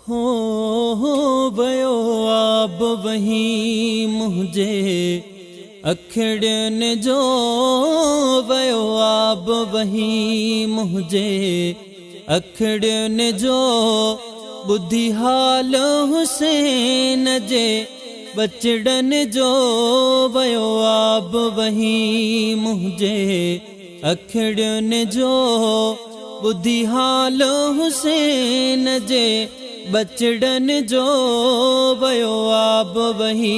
हो वयो आब वही मुझे अखड़न जो वयो आब वही मुझे अखड़न जो बुद्धि हाल हुसैन जे बचड़न जो वयो आब वही मुझे अखड़न जो बुद्धि हाल हुसैन जे बचड़न जो वयो आब वही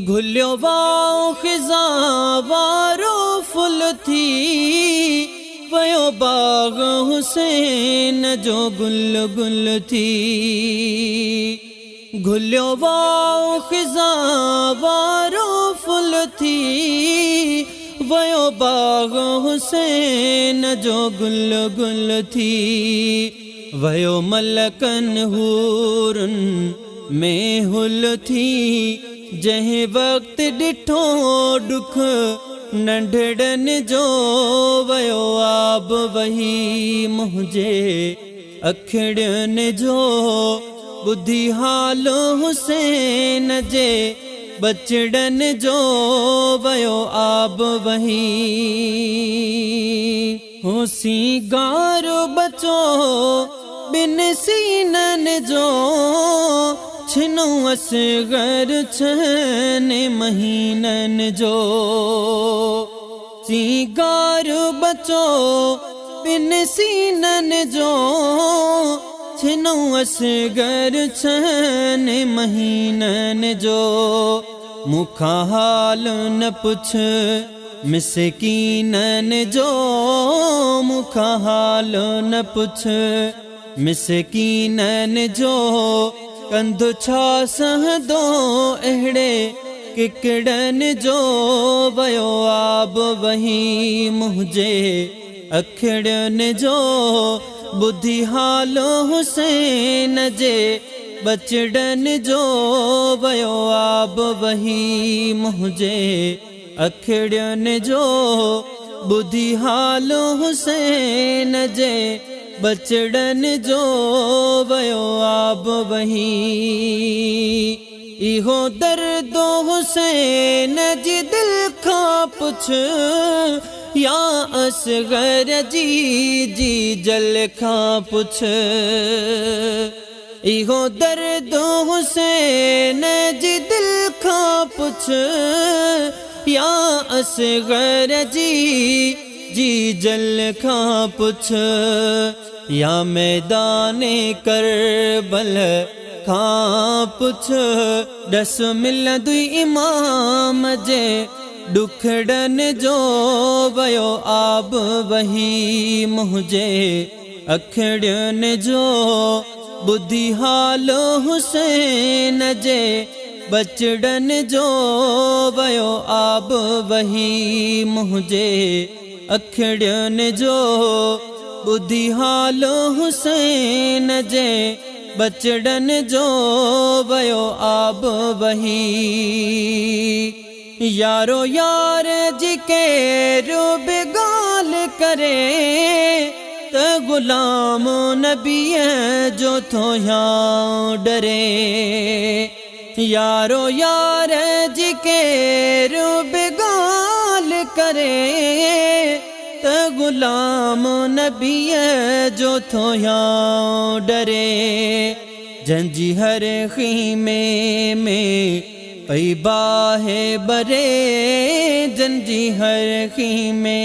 घुलियो वाओ खिज़ा वारो फुल थी वयो बाग हुसैन जो गुल गुल थी घुलियो वाओ खिज़ा वारो फुल थी वयो बाग हुसैन जो गुल गुल थी वयो मलकन हूरन में हुल थी जहीं वक्त डिठो दुख नंढड़न जो वयो आब वही मुझे अखड़न जो बुद्धि हाल हुसैन जे बचड़न जो वयो आब वही हो सीगार बचो बिन सीनन जो छिनो असगर छन महीनन जो सीगार बचो बिन सीनन जो छिनो असगर छन महीनन जो मुखा हाल न पुछ मिसकीनन जो मुखा हाल न पुछ मिसकीनन जो कंध छा सहदो अहड़े किकड़न जो वयो आब वही मुझे अखड़न जो बुद्धि हाल हुसैन जे बचड़न जो वयो आब वही मुझे अखड़न जो बुद्धि हाल हुसैन जे बचड़न जो वयो आब वही इहो दर्दो हुसैन जी दिल का पुछ या असगर जी जल का पुछ इहो दर्दो हुसैन जी दिल का पुछ या असगर जी जल का पुछ या मैदाने करबल का पुछ दस मिलदु इमाम जे दुखड़न जो वयो आब वही मुझे अखड़न जो बुद्धि हाल हुसैन जे बचड़न जो वयो आब वही मुझे अखड़न जो बुद्धि हाल हुसैन जे बचड़न जो वयो आब वही यारो यार जी के रूब गाल करे त गुलाम नबी जो थो यहाँ डरे यारो यार जी के रूब गाल करे त गुलाम नबी जो थो यहाँ डरे जंजी हर खीमे में पई बाहे बरे जंजी हर खीमे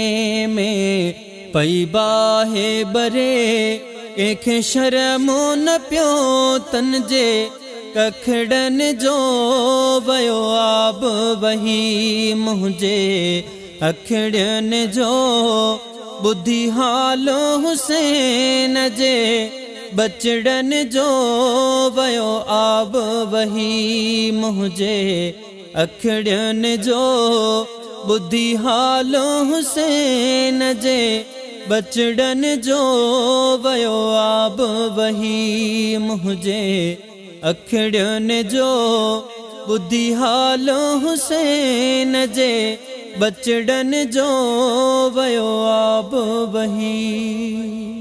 में पई बाहे बरे कंहिंखे शर्मो न पियो तन जे कखड़न जो वयो आब वही मुझे अखड़न जो बुद्धि हाल हुसैन जे बचड़न जो वयो आब वही मुझे अखड़न जो बुद्धि हाल हुसैन जे बचड़न जो वयो आब वही मुझे अखड़न जो बुद्धि हाल हुसैन जे बचड़न जो वयो आब वही।